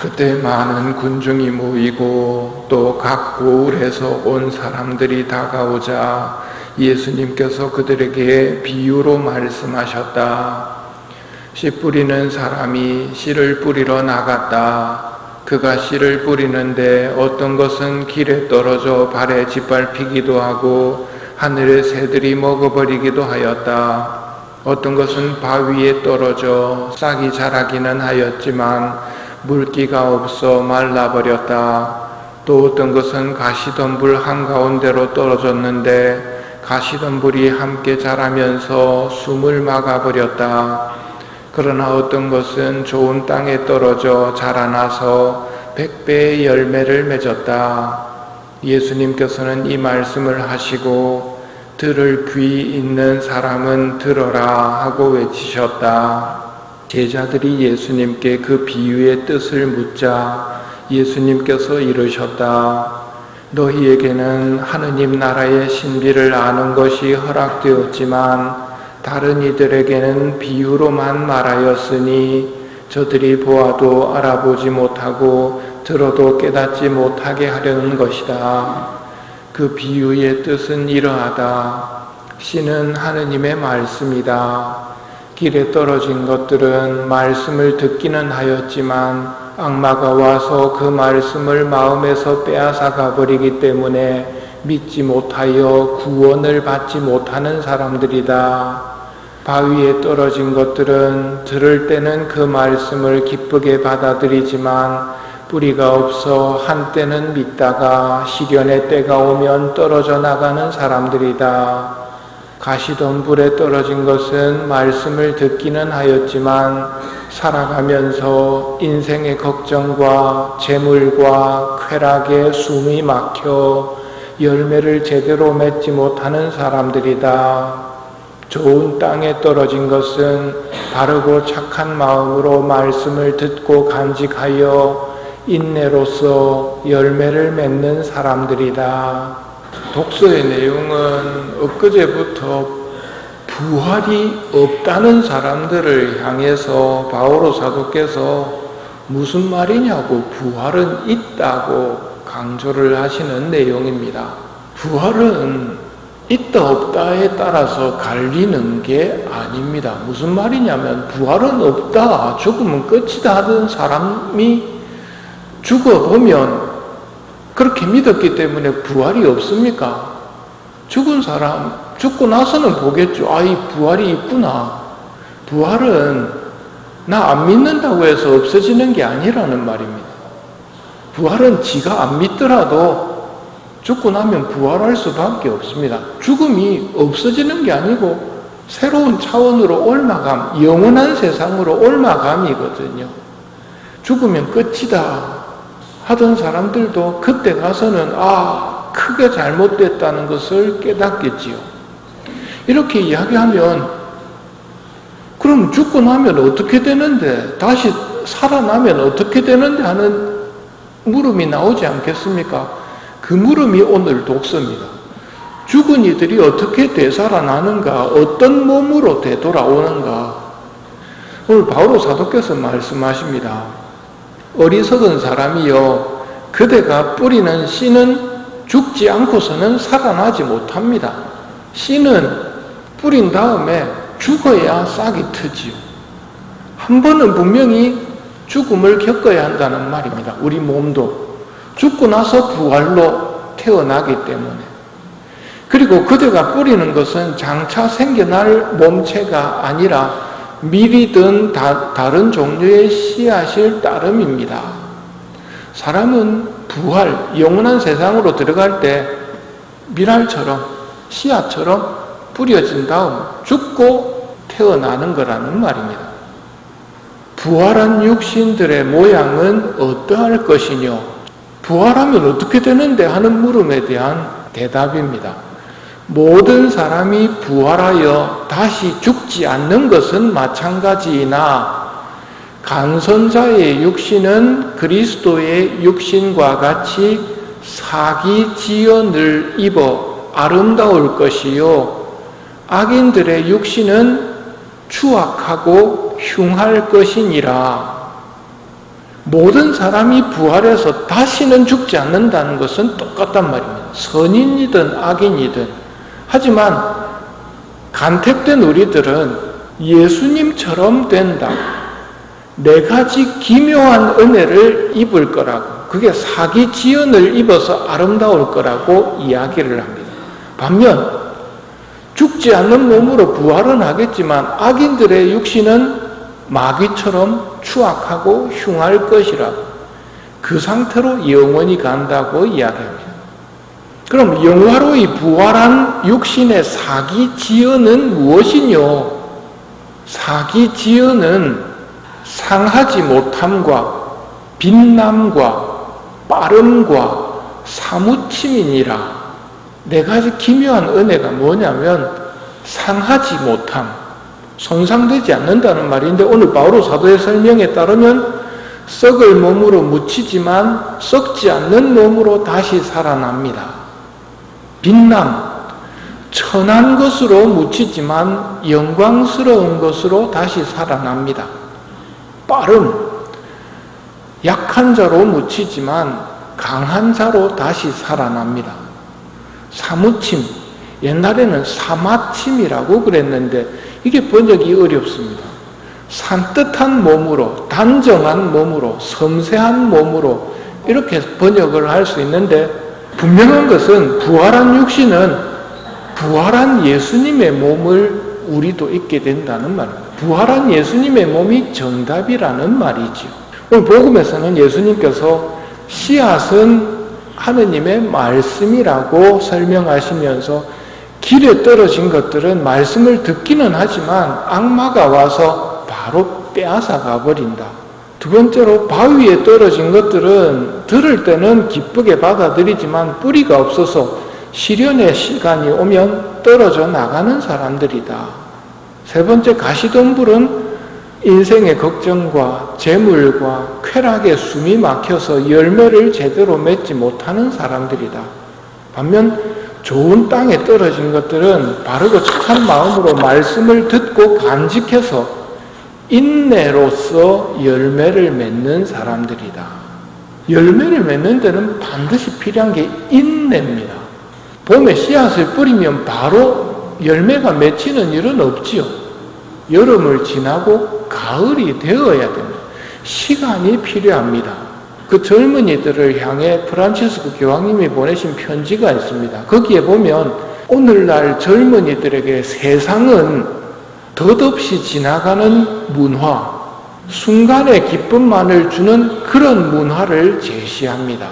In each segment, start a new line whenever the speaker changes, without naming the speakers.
그때 많은 군중이 모이고 또 각 고을에서 온 사람들이 다가오자 예수님께서 그들에게 비유로 말씀하셨다. 씨 뿌리는 사람이 씨를 뿌리러 나갔다. 그가 씨를 뿌리는데 어떤 것은 길에 떨어져 발에 짓밟히기도 하고 하늘의 새들이 먹어버리기도 하였다. 어떤 것은 바위에 떨어져 싹이 자라기는 하였지만 물기가 없어 말라버렸다. 또 어떤 것은 가시덤불 한가운데로 떨어졌는데 가시덤불이 함께 자라면서 숨을 막아버렸다. 그러나 어떤 것은 좋은 땅에 떨어져 자라나서 100배의 열매를 맺었다. 예수님께서는 이 말씀을 하시고 들을 귀 있는 사람은 들어라 하고 외치셨다. 제자들이 예수님께 그 비유의 뜻을 묻자 예수님께서 이르셨다. 너희에게는 하느님 나라의 신비를 아는 것이 허락되었지만 다른 이들에게는 비유로만 말하였으니 저들이 보아도 알아보지 못하고 들어도 깨닫지 못하게 하려는 것이다. 그 비유의 뜻은 이러하다. 씨는 하느님의 말씀이다. 길에 떨어진 것들은 말씀을 듣기는 하였지만 악마가 와서 그 말씀을 마음에서 빼앗아가 버리기 때문에 믿지 못하여 구원을 받지 못하는 사람들이다. 바위에 떨어진 것들은 들을 때는 그 말씀을 기쁘게 받아들이지만 뿌리가 없어 한때는 믿다가 시련의 때가 오면 떨어져 나가는 사람들이다. 가시덤불에 떨어진 것은 말씀을 듣기는 하였지만 살아가면서 인생의 걱정과 재물과 쾌락에 숨이 막혀 열매를 제대로 맺지 못하는 사람들이다. 좋은 땅에 떨어진 것은 바르고 착한 마음으로 말씀을 듣고 간직하여 인내로서 열매를 맺는 사람들이다. 독서의 내용은 엊그제부터 부활이 없다는 사람들을 향해서 바오로 사도께서 무슨 말이냐고 부활은 있다고 강조를 하시는 내용입니다. 부활은 있다 없다에 따라서 갈리는 게 아닙니다. 무슨 말이냐면 부활은 없다, 죽으면 끝이다 하던 사람이 죽어보면 그렇게 믿었기 때문에 부활이 없습니까? 죽은 사람 죽고 나서는 보겠죠. 이 부활이 있구나. 부활은 나 안 믿는다고 해서 없어지는 게 아니라는 말입니다. 부활은 지가 안 믿더라도 죽고 나면 부활할 수밖에 없습니다. 죽음이 없어지는 게 아니고 새로운 차원으로 올라감, 영원한 세상으로 올라감이거든요. 죽으면 끝이다 하던 사람들도 그때 가서는 크게 잘못됐다는 것을 깨닫겠지요. 이렇게 이야기하면 그럼 죽고 나면 어떻게 되는데, 다시 살아나면 어떻게 되는데 하는 물음이 나오지 않겠습니까? 그 물음이 오늘 독서입니다. 죽은 이들이 어떻게 되살아나는가, 어떤 몸으로 되돌아오는가. 오늘 바오로 사도께서 말씀하십니다. 어리석은 사람이요, 그대가 뿌리는 씨는 죽지 않고서는 살아나지 못합니다. 씨는 뿌린 다음에 죽어야 싹이 트지요. 한 번은 분명히 죽음을 겪어야 한다는 말입니다. 우리 몸도 죽고 나서 부활로 태어나기 때문에. 그리고 그대가 뿌리는 것은 장차 생겨날 몸체가 아니라 미리 든 다른 종류의 씨앗일 따름입니다. 사람은 부활, 영원한 세상으로 들어갈 때 밀알처럼, 씨앗처럼 뿌려진 다음 죽고 태어나는 거라는 말입니다. 부활한 육신들의 모양은 어떠할 것이뇨? 부활하면 어떻게 되는데 하는 물음에 대한 대답입니다. 모든 사람이 부활하여 다시 죽지 않는 것은 마찬가지이나 간선자의 육신은 그리스도의 육신과 같이 사기지연을 입어 아름다울 것이요, 악인들의 육신은 추악하고 흉할 것이니라. 모든 사람이 부활해서 다시는 죽지 않는다는 것은 똑같단 말입니다. 선인이든 악인이든. 하지만 간택된 우리들은 예수님처럼 된다. 네 가지 기묘한 은혜를 입을 거라고, 그게 사기 지연을 입어서 아름다울 거라고 이야기를 합니다. 반면 죽지 않는 몸으로 부활은 하겠지만 악인들의 육신은 마귀처럼 추악하고 흉할 것이라고, 그 상태로 영원히 간다고 이야기합니다. 그럼 영화로이 부활한 육신의 사기 지연은 무엇이뇨? 사기 지연은 상하지 못함과 빛남과 빠름과 사무침이니라. 네 가지 기묘한 은혜가 뭐냐면 상하지 못함, 손상되지 않는다는 말인데, 오늘 바오로 사도의 설명에 따르면 썩을 몸으로 묻히지만 썩지 않는 몸으로 다시 살아납니다. 빛남, 천한 것으로 묻히지만 영광스러운 것으로 다시 살아납니다. 빠름, 약한 자로 묻히지만 강한 자로 다시 살아납니다. 사무침, 옛날에는 사마침이라고 그랬는데 이게 번역이 어렵습니다. 산뜻한 몸으로, 단정한 몸으로, 섬세한 몸으로 이렇게 번역을 할 수 있는데, 분명한 것은 부활한 육신은 부활한 예수님의 몸을 우리도 입게 된다는 말입니다. 부활한 예수님의 몸이 정답이라는 말이죠. 오늘 복음에서는 예수님께서 씨앗은 하느님의 말씀이라고 설명하시면서 길에 떨어진 것들은 말씀을 듣기는 하지만 악마가 와서 바로 빼앗아 가버린다. 두 번째로 바위에 떨어진 것들은 들을 때는 기쁘게 받아들이지만 뿌리가 없어서 시련의 시간이 오면 떨어져 나가는 사람들이다. 세 번째, 가시덤불은 인생의 걱정과 재물과 쾌락에 숨이 막혀서 열매를 제대로 맺지 못하는 사람들이다. 반면 좋은 땅에 떨어진 것들은 바르고 착한 마음으로 말씀을 듣고 간직해서 인내로서 열매를 맺는 사람들이다. 열매를 맺는 데는 반드시 필요한 게 인내입니다. 봄에 씨앗을 뿌리면 바로 열매가 맺히는 일은 없지요. 여름을 지나고 가을이 되어야 됩니다. 시간이 필요합니다. 그 젊은이들을 향해 프란치스코 교황님이 보내신 편지가 있습니다. 거기에 보면 오늘날 젊은이들에게 세상은 덧없이 지나가는 문화, 순간의 기쁨만을 주는 그런 문화를 제시합니다.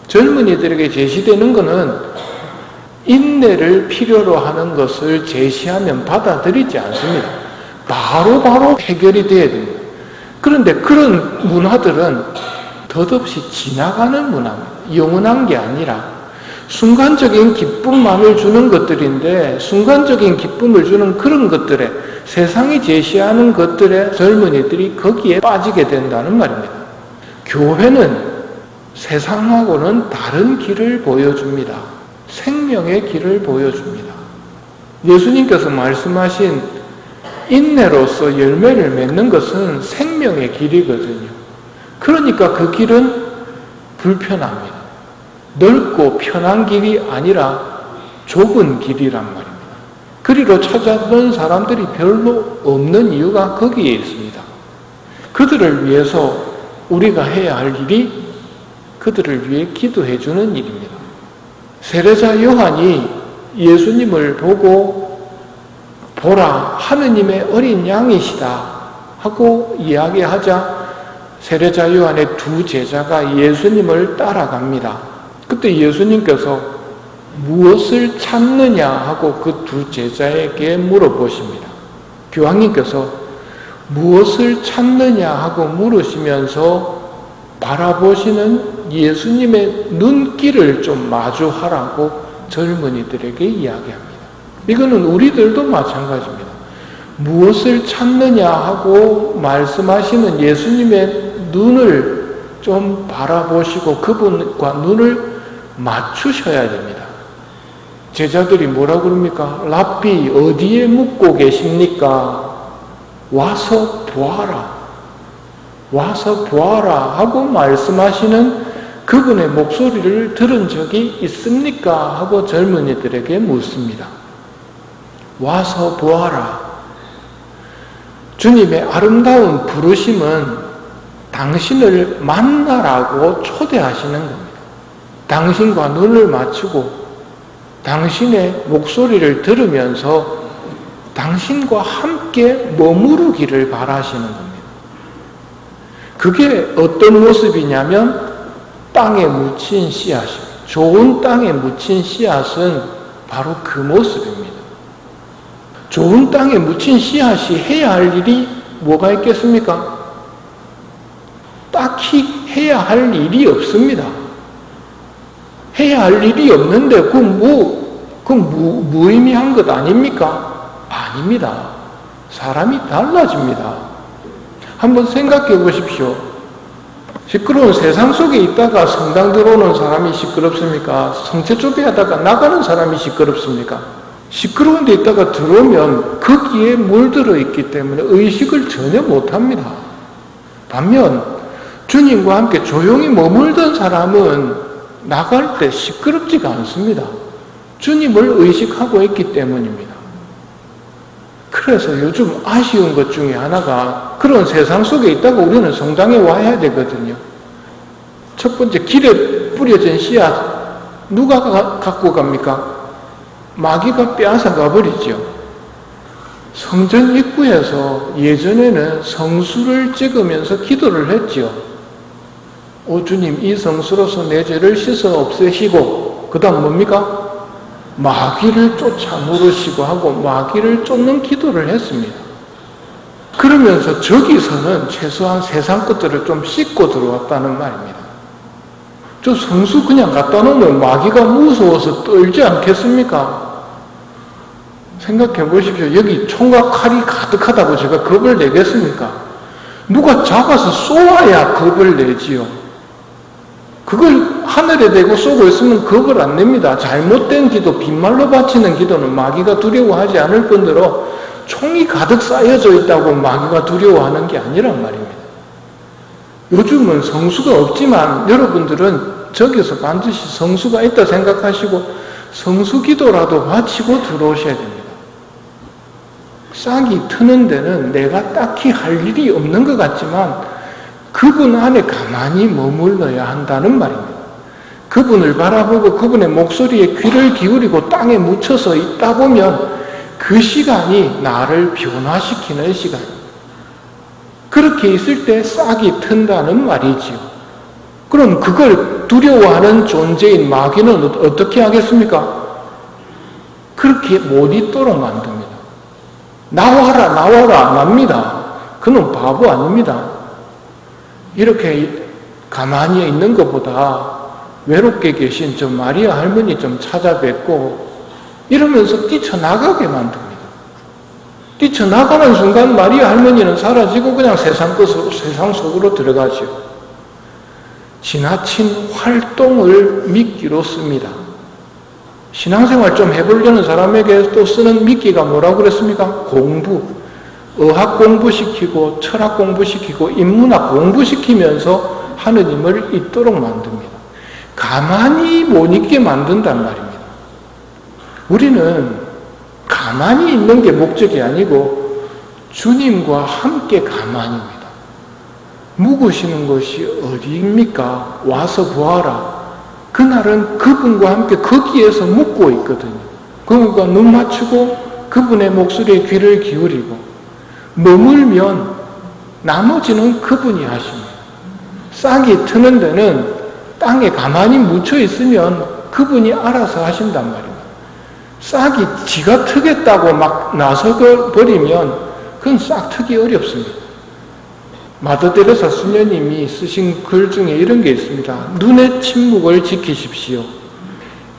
젊은이들에게 제시되는 것은 인내를 필요로 하는 것을 제시하면 받아들이지 않습니다. 바로 해결이 돼야 됩니다. 그런데 그런 문화들은 덧없이 지나가는 문화입니다. 영원한 게 아니라 순간적인 기쁨만을 주는 것들인데, 순간적인 기쁨을 주는 그런 것들에, 세상이 제시하는 것들에 젊은이들이 거기에 빠지게 된다는 말입니다. 교회는 세상하고는 다른 길을 보여줍니다. 생명의 길을 보여줍니다. 예수님께서 말씀하신 인내로서 열매를 맺는 것은 생명의 길이거든요. 그러니까 그 길은 불편합니다. 넓고 편한 길이 아니라 좁은 길이란 말입니다. 그리로 찾아든 사람들이 별로 없는 이유가 거기에 있습니다. 그들을 위해서 우리가 해야 할 일이 그들을 위해 기도해 주는 일입니다. 세례자 요한이 예수님을 보고 보라, 하느님의 어린 양이시다 하고 이야기하자 세례자 요한의 두 제자가 예수님을 따라갑니다. 그때 예수님께서 무엇을 찾느냐 하고 그 두 제자에게 물어보십니다. 교황님께서 무엇을 찾느냐 하고 물으시면서 바라보시는 예수님의 눈길을 좀 마주하라고 젊은이들에게 이야기합니다. 이거는 우리들도 마찬가지입니다. 무엇을 찾느냐 하고 말씀하시는 예수님의 눈을 좀 바라보시고 그분과 눈을 맞추셔야 됩니다. 제자들이 뭐라 그럽니까? 랍비, 어디에 묵고 계십니까? 와서 보아라. 와서 보아라 하고 말씀하시는 그분의 목소리를 들은 적이 있습니까? 하고 젊은이들에게 묻습니다. 와서 보아라. 주님의 아름다운 부르심은 당신을 만나라고 초대하시는 겁니다. 당신과 눈을 맞추고 당신의 목소리를 들으면서 당신과 함께 머무르기를 바라시는 겁니다. 그게 어떤 모습이냐면 땅에 묻힌 씨앗이에요. 좋은 땅에 묻힌 씨앗은 바로 그 모습입니다. 좋은 땅에 묻힌 씨앗이 해야 할 일이 뭐가 있겠습니까? 딱히 해야 할 일이 없습니다. 해야 할 일이 없는데 무의미한 것 아닙니까? 아닙니다. 사람이 달라집니다. 한번 생각해 보십시오. 시끄러운 세상 속에 있다가 성당 들어오는 사람이 시끄럽습니까? 성체 조배하다가 나가는 사람이 시끄럽습니까? 시끄러운 데 있다가 들어오면 거기에 물들어 있기 때문에 의식을 전혀 못합니다. 반면 주님과 함께 조용히 머물던 사람은 나갈 때 시끄럽지가 않습니다. 주님을 의식하고 있기 때문입니다. 그래서 요즘 아쉬운 것 중에 하나가 그런 세상 속에 있다가 우리는 성당에 와야 되거든요. 첫 번째, 길에 뿌려진 씨앗 누가 갖고 갑니까? 마귀가 빼앗아 가버리죠. 성전 입구에서 예전에는 성수를 찍으면서 기도를 했죠. 오 주님, 이 성수로서 내 죄를 씻어 없애시고, 그 다음 뭡니까? 마귀를 쫓아 물으시고 하고 마귀를 쫓는 기도를 했습니다. 그러면서 저기서는 최소한 세상 것들을 좀 씻고 들어왔다는 말입니다. 저 성수 그냥 갖다 놓으면 마귀가 무서워서 떨지 않겠습니까? 생각해 보십시오. 여기 총과 칼이 가득하다고 제가 겁을 내겠습니까? 누가 잡아서 쏘아야 겁을 내지요. 그걸 하늘에 대고 쏘고 있으면 겁을 안 냅니다. 잘못된 기도, 빈말로 바치는 기도는 마귀가 두려워하지 않을 뿐더러 총이 가득 쌓여져 있다고 마귀가 두려워하는 게 아니란 말입니다. 요즘은 성수가 없지만 여러분들은 저기서 반드시 성수가 있다 생각하시고 성수 기도라도 바치고 들어오셔야 됩니다. 싹이 트는 데는 내가 딱히 할 일이 없는 것 같지만 그분 안에 가만히 머물러야 한다는 말입니다. 그분을 바라보고 그분의 목소리에 귀를 기울이고 땅에 묻혀서 있다 보면 그 시간이 나를 변화시키는 시간입니다. 그렇게 있을 때 싹이 튼다는 말이지요. 그럼 그걸 두려워하는 존재인 마귀는 어떻게 하겠습니까? 그렇게 못 있도록 만듭니다. 나와라 나와라 안 합니다. 그는 바보 아닙니다. 이렇게 가만히 있는 것보다 외롭게 계신 저 마리아 할머니 좀 찾아뵙고 이러면서 뛰쳐나가게 만듭니다. 뛰쳐나가는 순간 마리아 할머니는 사라지고 그냥 세상 속으로 들어가죠. 지나친 활동을 미끼로 씁니다. 신앙생활 좀 해보려는 사람에게 또 쓰는 미끼가 뭐라고 그랬습니까? 공부. 의학 공부시키고 철학 공부시키고 인문학 공부시키면서 하느님을 잊도록 만듭니다. 가만히 못 있게 만든단 말입니다. 우리는 가만히 있는 게 목적이 아니고 주님과 함께 가만히입니다. 묵으시는 것이 어디입니까? 와서 보아라. 그날은 그분과 함께 거기에서 묵고 있거든요. 그분과 눈 맞추고 그분의 목소리에 귀를 기울이고 머물면 나머지는 그분이 하십니다. 싹이 트는 데는 땅에 가만히 묻혀 있으면 그분이 알아서 하신단 말입니다. 싹이 지가 트겠다고 막 나서버리면 그건 싹 트기 어렵습니다. 마더데레사 수녀님이 쓰신 글 중에 이런 게 있습니다. 눈의 침묵을 지키십시오.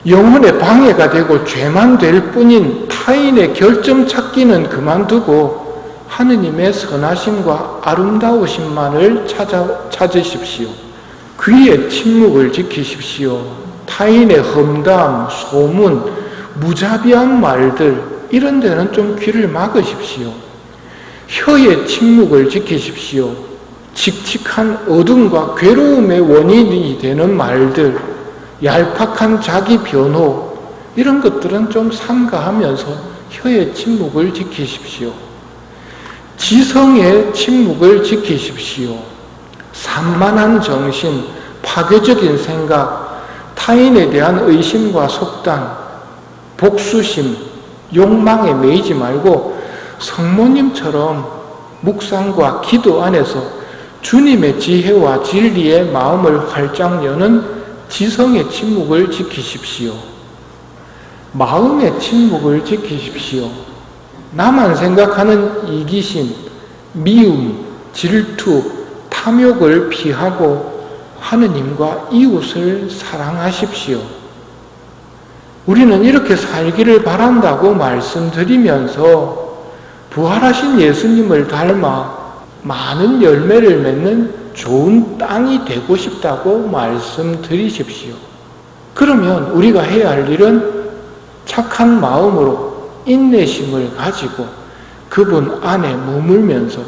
영혼에 방해가 되고 죄만 될 뿐인 타인의 결점 찾기는 그만두고 하느님의 선하심과 아름다우심만을 찾으십시오. 귀의 침묵을 지키십시오. 타인의 험담, 소문, 무자비한 말들 이런 데는 좀 귀를 막으십시오. 혀의 침묵을 지키십시오. 칙칙한 어둠과 괴로움의 원인이 되는 말들, 얄팍한 자기 변호, 이런 것들은 좀 삼가하면서 혀의 침묵을 지키십시오. 지성의 침묵을 지키십시오. 산만한 정신, 파괴적인 생각, 타인에 대한 의심과 속단, 복수심, 욕망에 매이지 말고 성모님처럼 묵상과 기도 안에서 주님의 지혜와 진리의 마음을 활짝 여는 지성의 침묵을 지키십시오. 마음의 침묵을 지키십시오. 나만 생각하는 이기심, 미움, 질투, 탐욕을 피하고 하느님과 이웃을 사랑하십시오. 우리는 이렇게 살기를 바란다고 말씀드리면서 부활하신 예수님을 닮아 많은 열매를 맺는 좋은 땅이 되고 싶다고 말씀드리십시오. 그러면 우리가 해야 할 일은 착한 마음으로 인내심을 가지고 그분 안에 머물면서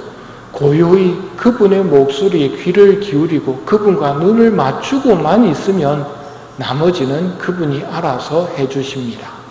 고요히 그분의 목소리에 귀를 기울이고 그분과 눈을 맞추고만 있으면 나머지는 그분이 알아서 해주십니다.